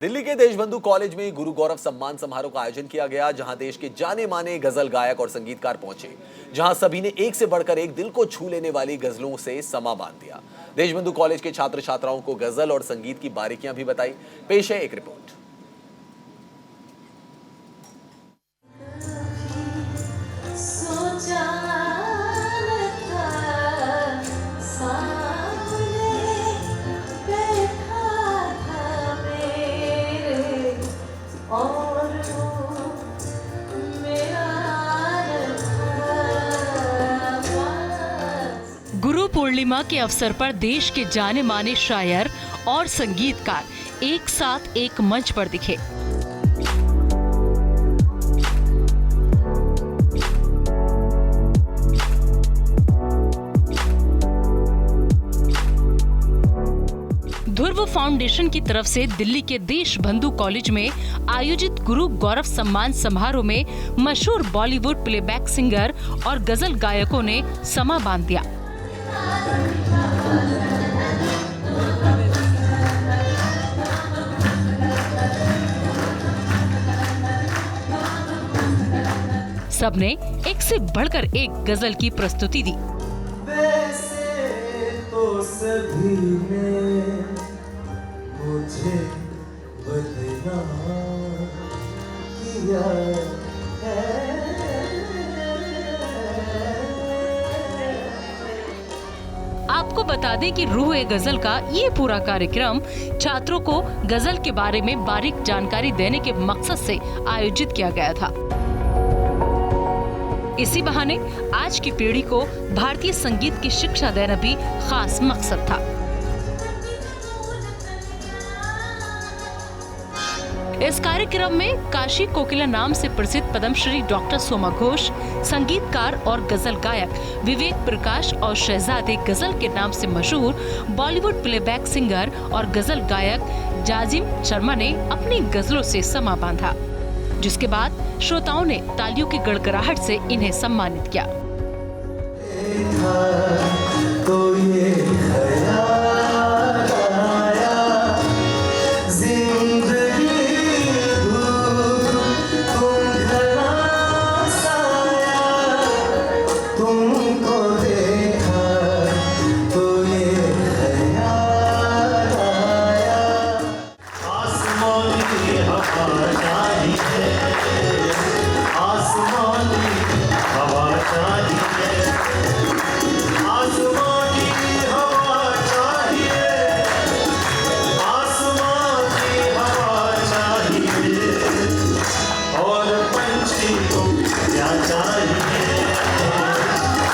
दिल्ली के देशबंधु कॉलेज में गुरु गौरव सम्मान समारोह का आयोजन किया गया, जहां देश के जाने माने गजल गायक और संगीतकार पहुंचे, जहां सभी ने एक से बढ़कर एक दिल को छू लेने वाली गजलों से समा बांध दिया। देशबंधु कॉलेज के छात्र छात्राओं को गजल और संगीत की बारीकियां भी बताई। पेश है एक रिपोर्ट। गुरु पूर्णिमा के अवसर पर देश के जाने माने शायर और संगीतकार एक साथ एक मंच पर दिखे। ध्रुव फाउंडेशन की तरफ से दिल्ली के देशबंधु कॉलेज में आयोजित गुरु गौरव सम्मान समारोह में मशहूर बॉलीवुड प्लेबैक सिंगर और गजल गायकों ने समा बांध दिया। सबने एक से बढ़कर एक गजल की प्रस्तुति दी। वैसे तो सभी ने मुझे बदनाम किया है। आपको बता दें कि रूह ए गजल का ये पूरा कार्यक्रम छात्रों को गजल के बारे में बारीक जानकारी देने के मकसद से आयोजित किया गया था। इसी बहाने आज की पीढ़ी को भारतीय संगीत की शिक्षा देना भी खास मकसद था। इस कार्यक्रम में काशी कोकिला नाम से प्रसिद्ध पद्मश्री डॉक्टर सोमा घोष, संगीतकार और गजल गायक विवेक प्रकाश और शहजादे गजल के नाम से मशहूर बॉलीवुड प्लेबैक सिंगर और गजल गायक जाजिम शर्मा ने अपनी गजलों से समा बांधा, जिसके बाद श्रोताओं ने तालियों की गड़गड़ाहट से इन्हें सम्मानित किया। तो ये ख्याल आया, जिंदगी तुम घना साया, तुमको देखा तो ये ख्याल आया। आसमानी हवा चाहिए, आसमानी हवा चाहिए, आसमानी हवा चाहिए, आसमानी हवा चाहिए, और पंछी को क्या चाहिए,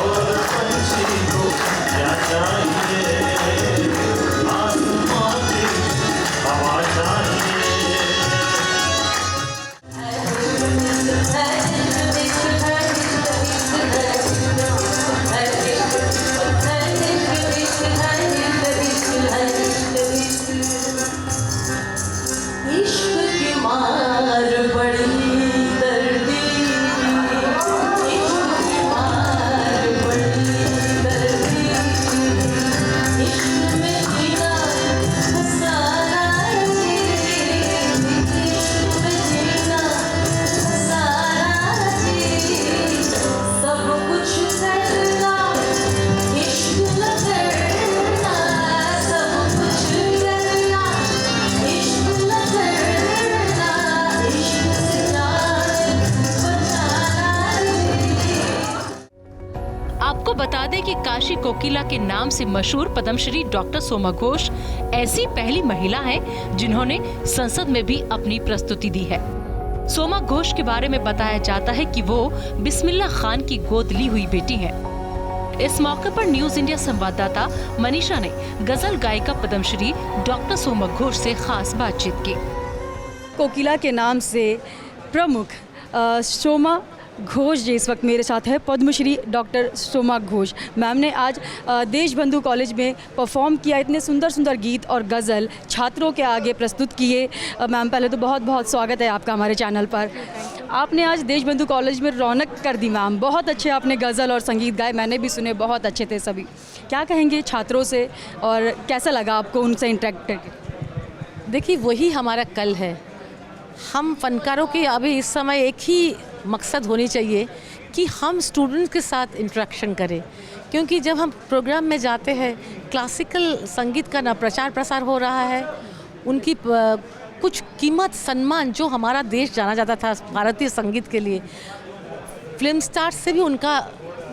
और पंछी को क्या चाहिए, आसमानी हवा चाहिए। आपको बता दें कि काशी कोकिला के नाम से मशहूर पद्मश्री डॉक्टर सोमा घोष ऐसी पहली महिला हैं जिन्होंने संसद में भी अपनी प्रस्तुति दी है। सोमा घोष के बारे में बताया जाता है कि वो बिस्मिल्ला खान की गोद ली हुई बेटी हैं। इस मौके पर न्यूज इंडिया संवाददाता मनीषा ने गजल गायिका पद्मश्री डॉक्टर सोमा घोष से खास बातचीत की। कोकिला के नाम से प्रमुख सोमा घोष जी इस वक्त मेरे साथ है, पद्मश्री डॉक्टर सोमा घोष मैम ने आज देशबंधु कॉलेज में परफॉर्म किया। इतने सुंदर सुंदर गीत और गज़ल छात्रों के आगे प्रस्तुत किए। मैम पहले तो बहुत बहुत स्वागत है आपका हमारे चैनल पर। आपने आज देशबंधु कॉलेज में रौनक कर दी मैम, बहुत अच्छे आपने गज़ल और संगीत गाए, मैंने भी सुने, बहुत अच्छे थे सभी। क्या कहेंगे छात्रों से और कैसा लगा आपको उनसे इंटरेक्ट करके? देखिए वही हमारा कल है। हम फनकारों के अभी इस समय एक ही मकसद होनी चाहिए कि हम स्टूडेंट्स के साथ इंटरेक्शन करें, क्योंकि जब हम प्रोग्राम में जाते हैं क्लासिकल संगीत का ना प्रचार प्रसार हो रहा है, उनकी कुछ कीमत सम्मान जो हमारा देश जाना जाता था भारतीय संगीत के लिए, फिल्म स्टार्स से भी उनका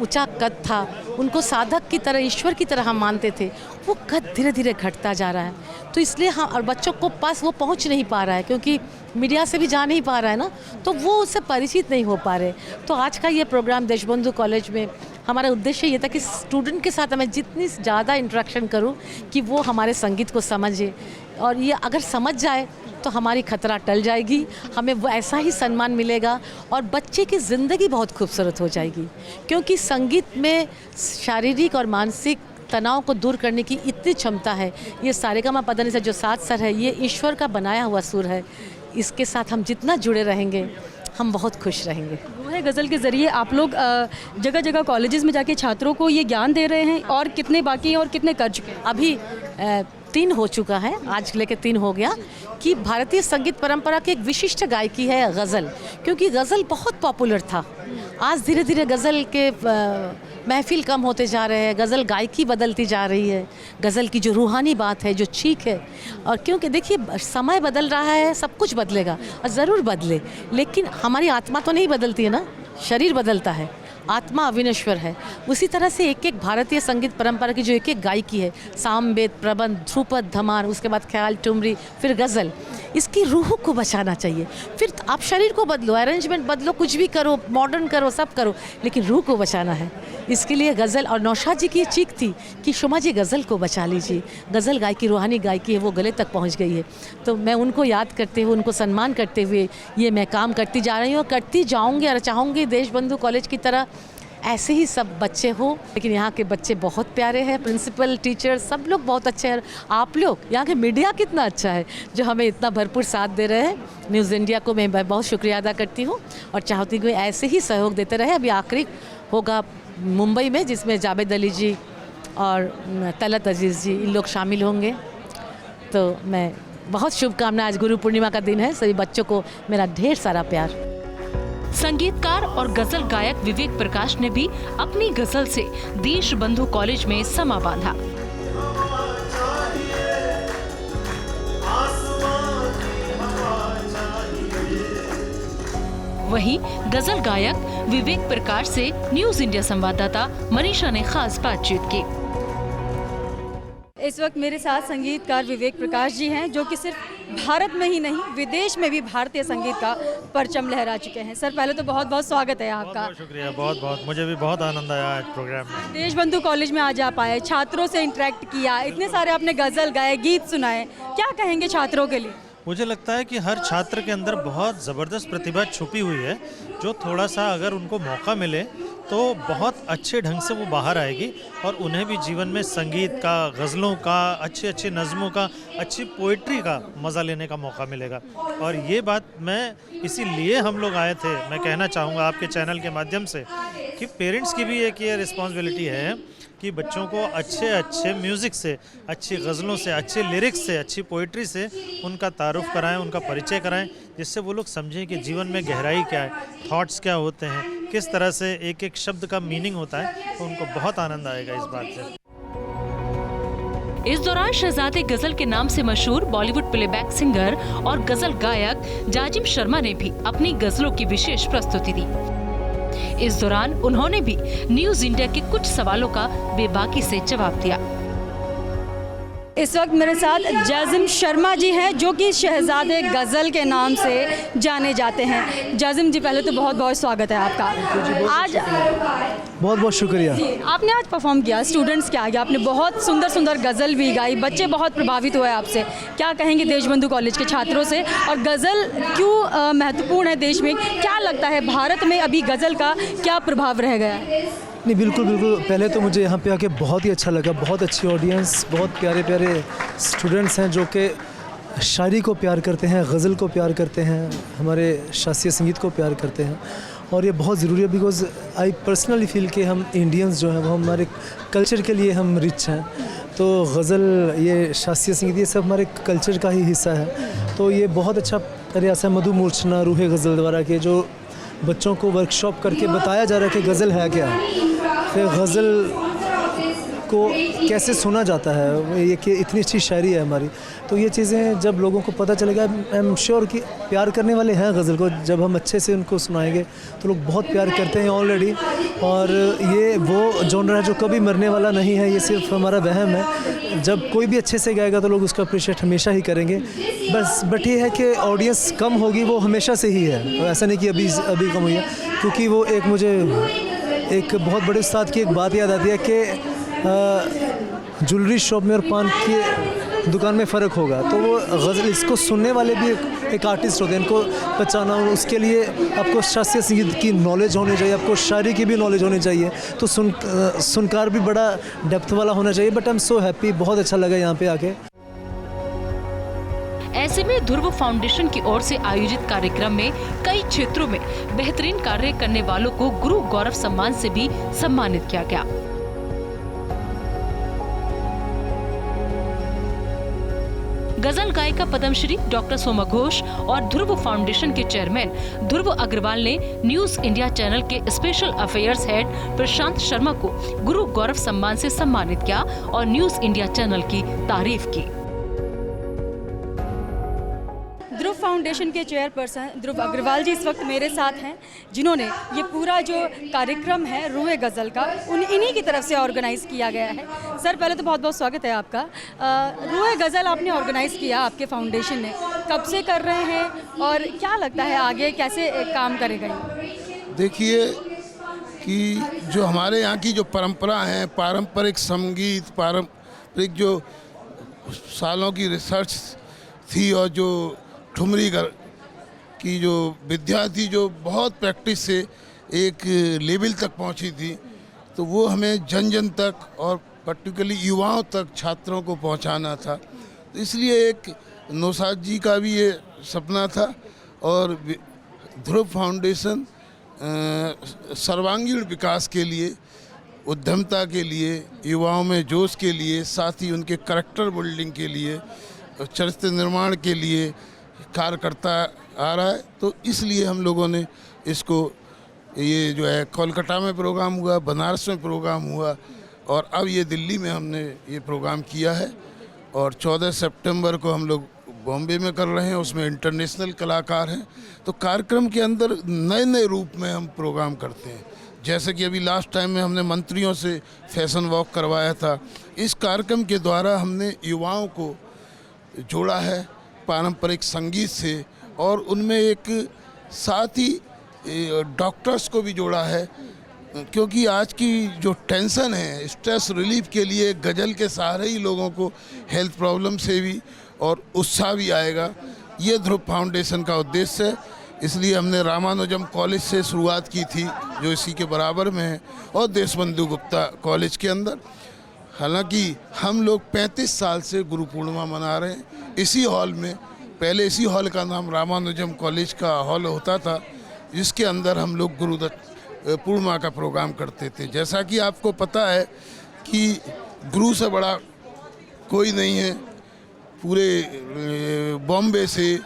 ऊंचा कद था, उनको साधक की तरह ईश्वर की तरह हम मानते थे, वो कद धीरे धीरे घटता जा रहा है। तो इसलिए हाँ, और बच्चों को पास वो पहुंच नहीं पा रहा है क्योंकि मीडिया से भी जा नहीं पा रहा है ना, तो वो उससे परिचित नहीं हो पा रहे। तो आज का ये प्रोग्राम देशबंधु कॉलेज में हमारा उद्देश्य ये था कि स्टूडेंट के साथ मैं जितनी ज़्यादा इंटरेक्शन करूं कि वो हमारे संगीत को समझे, और ये अगर समझ जाए तो हमारी खतरा टल जाएगी, हमें वो ऐसा ही सम्मान मिलेगा और बच्चे की ज़िंदगी बहुत खूबसूरत हो जाएगी। क्योंकि संगीत में शारीरिक और मानसिक तनाव को दूर करने की इतनी क्षमता है। ये सारेगामापधनिसा से जो 7 स्वर है, ये ईश्वर का बनाया हुआ सुर है। इसके साथ हम जितना जुड़े रहेंगे हम बहुत खुश रहेंगे। वो है गज़ल के ज़रिए आप लोग जगह जगह कॉलेजेस में जाके छात्रों को ये ज्ञान दे रहे हैं, और कितने बाकी हैं और कितने कर चुके हैं? अभी 3 हो चुका है, आज लेके 3 हो गया, कि भारतीय संगीत परंपरा की एक विशिष्ट गायकी है गज़ल, क्योंकि गज़ल बहुत पॉपुलर था। आज धीरे धीरे गज़ल के महफिल कम होते जा रहे हैं, गज़ल गायकी बदलती जा रही है, गज़ल की जो रूहानी बात है, जो चीख है। और क्योंकि देखिए समय बदल रहा है, सब कुछ बदलेगा और ज़रूर बदले, लेकिन हमारी आत्मा तो नहीं बदलती है ना, शरीर बदलता है, आत्मा अविनश्वर है। उसी तरह से एक एक भारतीय संगीत परंपरा की जो एक एक गायकी है, सामवेद, प्रबंध, ध्रुपद, धमार, उसके बाद ख्याल, ठुमरी, फिर गज़ल, इसकी रूह को बचाना चाहिए। फिर आप शरीर को बदलो, अरेंजमेंट बदलो, कुछ भी करो, मॉडर्न करो, सब करो, लेकिन रूह को बचाना है। इसके लिए गज़ल, और नौशाद जी की चीख थी कि शोमा जी गज़ल को बचा लीजिए, गज़ल गायकी रूहानी गायकी है, वो गले तक पहुंच गई है। तो मैं उनको याद करते हुए, उनको सम्मान करते हुए ये मैं काम करती जा रही हूँ और करती जाऊँगी, और चाहूँगी देशबंधु कॉलेज की तरह ऐसे ही सब बच्चे हो। लेकिन यहाँ के बच्चे बहुत प्यारे हैं, प्रिंसिपल, टीचर, सब लोग बहुत अच्छे हैं। आप लोग, यहाँ के मीडिया कितना अच्छा है जो हमें इतना भरपूर साथ दे रहे हैं। न्यूज़ इंडिया को मैं बहुत शुक्रिया अदा करती हूँ और चाहती हूँ ऐसे ही सहयोग देते रहे। अभी आखिरी होगा मुंबई में, जिसमें जावेद अली जी और तलत अजीज़ जी, इन लोग शामिल होंगे। तो मैं बहुत शुभकामनाएं, आज गुरु पूर्णिमा का दिन है, सभी बच्चों को मेरा ढेर सारा प्यार। संगीतकार और गजल गायक विवेक प्रकाश ने भी अपनी गजल से देशबंधु कॉलेज में समा बांधा। वहीं गजल गायक विवेक प्रकाश से न्यूज़ इंडिया संवाददाता मनीषा ने खास बातचीत की। इस वक्त मेरे साथ संगीतकार विवेक प्रकाश जी हैं, जो कि सिर्फ भारत में ही नहीं विदेश में भी भारतीय संगीत का परचम लहरा चुके हैं। सर, पहले तो बहुत बहुत स्वागत है आपका। बहुत शुक्रिया, बहुत बहुत, मुझे भी बहुत आनंद आया आज प्रोग्राम में। देशबंधु कॉलेज में आज आप आए, छात्रों से इंटरेक्ट किया, इतने सारे आपने गज़ल गाए, गीत सुनाए, क्या कहेंगे छात्रों के लिए? मुझे लगता है कि हर छात्र के अंदर बहुत ज़बरदस्त प्रतिभा छुपी हुई है, जो थोड़ा सा अगर उनको मौका मिले तो बहुत अच्छे ढंग से वो बाहर आएगी और उन्हें भी जीवन में संगीत का, गज़लों का, अच्छी अच्छी नज़मों का, अच्छी पोइट्री का मज़ा लेने का मौका मिलेगा। और ये बात मैं इसीलिए हम लोग आए थे, मैं कहना चाहूँगा आपके चैनल के माध्यम से कि पेरेंट्स की भी एक ये रिस्पॉन्सिबिलिटी है कि बच्चों को अच्छे अच्छे म्यूज़िक से, अच्छी गज़लों से, अच्छे लिरिक्स से, अच्छी पोइट्री से उनका तारुफ कराएं, उनका परिचय कराएं, जिससे वो लोग समझें कि जीवन में गहराई क्या है, थॉट्स क्या होते हैं, किस तरह से एक एक शब्द का मीनिंग होता है। तो उनको बहुत आनंद आएगा इस बात से। इस दौरान शहजादे गजल के नाम से मशहूर बॉलीवुड प्लेबैक सिंगर और गजल गायक जाजिम शर्मा ने भी अपनी गजलों की विशेष प्रस्तुति दी। इस दौरान उन्होंने भी न्यूज़ इंडिया के कुछ सवालों का बेबाकी से जवाब दिया। इस वक्त मेरे साथ जाजिम शर्मा जी हैं, जो कि शहजादे गज़ल के नाम से जाने जाते हैं। जाजिम जी, पहले तो बहुत बहुत स्वागत है आपका। आज बहुत बहुत शुक्रिया। आपने आज परफॉर्म किया स्टूडेंट्स के आगे, आपने बहुत सुंदर सुंदर गज़ल भी गाई, बच्चे बहुत प्रभावित हुए आपसे। क्या कहेंगे देशबंधु कॉलेज के छात्रों से, और गज़ल क्यों महत्वपूर्ण है देश में? क्या लगता है भारत में अभी गज़ल का क्या प्रभाव रह गया है? नहीं, बिल्कुल बिल्कुल। पहले तो मुझे यहाँ पे आके बहुत ही अच्छा लगा, बहुत अच्छी ऑडियंस, बहुत प्यारे प्यारे स्टूडेंट्स हैं जो कि शायरी को प्यार करते हैं, गज़ल को प्यार करते हैं, हमारे शास्त्रीय संगीत को प्यार करते हैं। और ये बहुत ज़रूरी है बिकॉज आई पर्सनली फील कि हम इंडियंस जो हैं वो हमारे कल्चर के लिए हम रिच हैं। तो गज़ल, ये शास्त्रीय संगीत, ये सब हमारे कल्चर का ही हिस्सा है। तो ये बहुत अच्छा प्रयास है मधु मूर्छना रूहे गज़ल द्वारा के, जो बच्चों को वर्कशॉप करके बताया जा रहा है कि गज़ल है क्या, फिर गज़ल को कैसे सुना जाता है, ये कि इतनी अच्छी शायरी है हमारी। तो ये चीज़ें जब लोगों को पता चलेगा, आई एम श्योर कि प्यार करने वाले हैं गज़ल को, जब हम अच्छे से उनको सुनाएंगे तो लोग बहुत प्यार करते हैं ऑलरेडी। और ये वो जॉनर है जो कभी मरने वाला नहीं है, ये सिर्फ हमारा वहम है। जब कोई भी अच्छे से गाएगा तो लोग उसका अप्रिशिएट हमेशा ही करेंगे। बट ये है कि ऑडियंस कम होगी, वो हमेशा से ही है, ऐसा नहीं कि अभी कम हुई है। क्योंकि वो एक मुझे एक बहुत बड़े उस्ताद की एक बात याद आती है कि ज्वेलरी शॉप में और पान की दुकान में फ़र्क होगा। तो वो गज़ल, इसको सुनने वाले भी एक आर्टिस्ट होते हैं, इनको पहचाना, उसके लिए आपको शास्त्रीय संगीत की नॉलेज होनी चाहिए, आपको शायरी की भी नॉलेज होनी चाहिए। तो सुनकार भी बड़ा डेप्थ वाला होना चाहिए। But I am so happy, बहुत अच्छा लगा यहाँ पे आके। ऐसे में ध्रुव फाउंडेशन की ओर से आयोजित कार्यक्रम में कई क्षेत्रों में बेहतरीन कार्य करने वालों को गुरु गौरव सम्मान से भी सम्मानित किया गया। गजल गायिका पद्मश्री डॉक्टर सोमा घोष और ध्रुव फाउंडेशन के चेयरमैन ध्रुव अग्रवाल ने न्यूज इंडिया चैनल के स्पेशल अफेयर्स हेड प्रशांत शर्मा को गुरु गौरव सम्मान से सम्मानित किया और न्यूज इंडिया चैनल की तारीफ की। ध्रुव फाउंडेशन के चेयरपर्सन ध्रुव अग्रवाल जी इस वक्त मेरे साथ हैं, जिन्होंने ये पूरा जो कार्यक्रम है रूहे गज़ल का इन्हीं की तरफ से ऑर्गेनाइज़ किया गया है। सर, पहले तो बहुत बहुत स्वागत है आपका। रूहे गज़ल आपने ऑर्गेनाइज़ किया, आपके फाउंडेशन ने, कब से कर रहे हैं और क्या लगता है आगे कैसे काम करेगा? देखिए कि जो हमारे यहाँ की जो परंपरा है, पारंपरिक संगीत, पारंपरिक जो सालों की रिसर्च थी और जो ठुमरी की जो विद्या थी, जो बहुत प्रैक्टिस से एक लेवल तक पहुंची थी, तो वो हमें जन जन तक और पर्टिकुलरली युवाओं तक, छात्रों को पहुंचाना था। तो इसलिए एक नौशाद जी का भी ये सपना था और ध्रुव फाउंडेशन सर्वांगीण विकास के लिए, उद्यमता के लिए, युवाओं में जोश के लिए, साथ ही उनके करैक्टर बिल्डिंग के लिए, चरित्र निर्माण के लिए कार्य करता आ रहा है। तो इसलिए हम लोगों ने इसको, ये जो है कोलकाता में प्रोग्राम हुआ, बनारस में प्रोग्राम हुआ और अब ये दिल्ली में हमने ये प्रोग्राम किया है और 14 सितंबर को हम लोग बॉम्बे में कर रहे हैं। उसमें इंटरनेशनल कलाकार हैं। तो कार्यक्रम के अंदर नए नए रूप में हम प्रोग्राम करते हैं। जैसे कि अभी लास्ट टाइम में हमने मंत्रियों से फैशन वॉक करवाया था। इस कार्यक्रम के द्वारा हमने युवाओं को जोड़ा है पारंपरिक संगीत से और उनमें एक साथ ही डॉक्टर्स को भी जोड़ा है, क्योंकि आज की जो टेंशन है, स्ट्रेस रिलीफ के लिए गज़ल के सहारे ही लोगों को हेल्थ प्रॉब्लम से भी और उत्साह भी आएगा। ये ध्रुव फाउंडेशन का उद्देश्य है। इसलिए हमने रामानुजम कॉलेज से शुरुआत की थी, जो इसी के बराबर में है, और देशबंधु गुप्ता कॉलेज के अंदर। हालांकि हम लोग 35 साल से गुरु पूर्णिमा मना रहे हैं इसी हॉल में। पहले इसी हॉल का नाम रामानुजम कॉलेज का हॉल होता था, जिसके अंदर हम लोग गुरुदत्त पूर्णिमा का प्रोग्राम करते थे। जैसा कि आपको पता है कि गुरु से बड़ा कोई नहीं है। पूरे बॉम्बे से,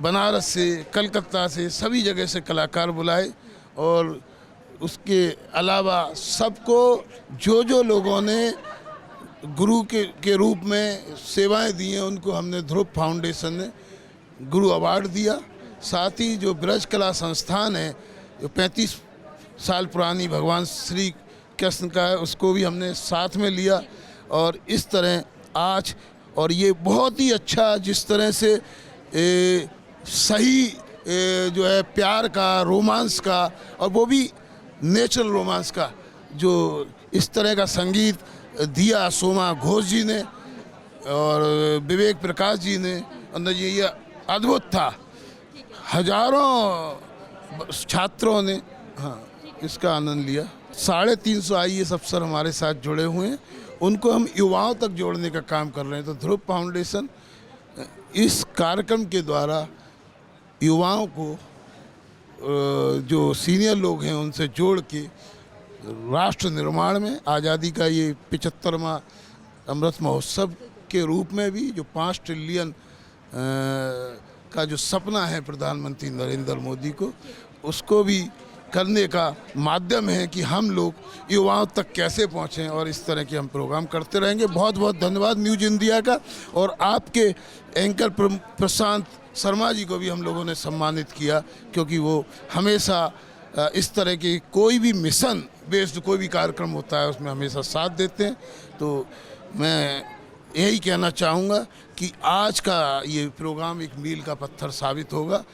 बनारस से, कलकत्ता से, सभी जगह से कलाकार बुलाए और उसके अलावा सबको जो लोगों ने गुरु के रूप में सेवाएं दी हैं, उनको हमने ध्रुव फाउंडेशन ने गुरु अवार्ड दिया। साथ ही जो ब्रज कला संस्थान है, जो 35 साल पुरानी भगवान श्री कृष्ण का है, उसको भी हमने साथ में लिया। और इस तरह आज, और ये बहुत ही अच्छा, जिस तरह से सही जो है प्यार का, रोमांस का, और वो भी नेचुरल रोमांस का, जो इस तरह का संगीत दिया सोमा घोष जी ने और विवेक प्रकाश जी ने, अंदर ये अद्भुत था। हजारों छात्रों ने इसका आनंद लिया। 350 IAS अफसर हमारे साथ जुड़े हुए हैं, उनको हम युवाओं तक जोड़ने का काम कर रहे हैं। तो ध्रुव फाउंडेशन इस कार्यक्रम के द्वारा युवाओं को जो सीनियर लोग हैं उनसे जोड़ के राष्ट्र निर्माण में आज़ादी का ये 75वां अमृत महोत्सव के रूप में भी जो 5 ट्रिलियन का जो सपना है प्रधानमंत्री नरेंद्र मोदी को, उसको भी करने का माध्यम है कि हम लोग युवाओं तक कैसे पहुँचें, और इस तरह के हम प्रोग्राम करते रहेंगे। बहुत बहुत धन्यवाद न्यूज़ इंडिया का, और आपके एंकर प्रशांत शर्मा जी को भी हम लोगों ने सम्मानित किया, क्योंकि वो हमेशा इस तरह की कोई भी मिशन बेस्ड कोई भी कार्यक्रम होता है उसमें हमेशा साथ देते हैं। तो मैं यही कहना चाहूँगा कि आज का ये प्रोग्राम एक मील का पत्थर साबित होगा।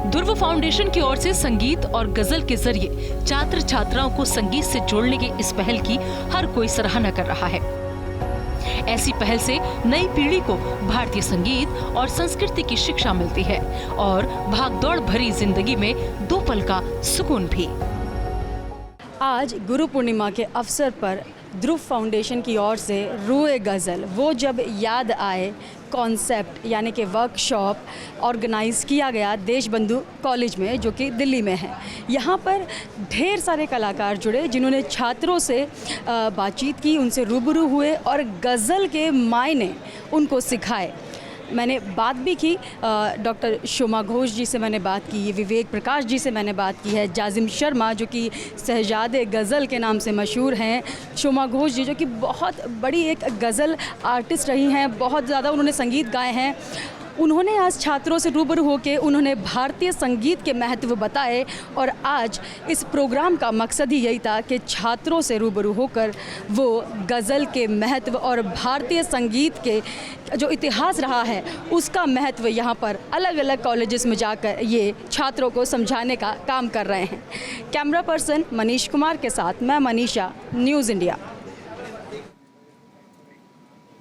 ध्रुव फाउंडेशन की ओर से संगीत और गजल के जरिए छात्र छात्राओं को संगीत से जोड़ने की इस पहल की हर कोई सराहना कर रहा है। ऐसी पहल से नई पीढ़ी को भारतीय संगीत और संस्कृति की शिक्षा मिलती है और भागदौड़ भरी जिंदगी में 2 पल का सुकून भी। आज गुरु पूर्णिमा के अवसर पर ध्रुव फाउंडेशन की ओर से रूए गज़ल वो जब याद आए कॉन्सेप्ट यानी कि वर्कशॉप ऑर्गेनाइज़ किया गया देशबंधु कॉलेज में, जो कि दिल्ली में है। यहाँ पर ढेर सारे कलाकार जुड़े जिन्होंने छात्रों से बातचीत की, उनसे रूबरू हुए और गज़ल के मायने उनको सिखाए। मैंने बात भी की डॉक्टर सोमा घोष जी से, मैंने बात की, विवेक प्रकाश जी से मैंने बात की है, जाजिम शर्मा जो कि शहजादे गज़ल के नाम से मशहूर हैं, सोमा घोष जी जो कि बहुत बड़ी एक गज़ल आर्टिस्ट रही हैं, बहुत ज़्यादा उन्होंने संगीत गाए हैं। उन्होंने आज छात्रों से रूबरू होकर उन्होंने भारतीय संगीत के महत्व बताए, और आज इस प्रोग्राम का मकसद ही यही था कि छात्रों से रूबरू होकर वो गज़ल के महत्व और भारतीय संगीत के जो इतिहास रहा है उसका महत्व यहाँ पर अलग अलग कॉलेजेस में जाकर ये छात्रों को समझाने का काम कर रहे हैं। कैमरा पर्सन मनीष कुमार के साथ मैं मनीषा, न्यूज़ इंडिया।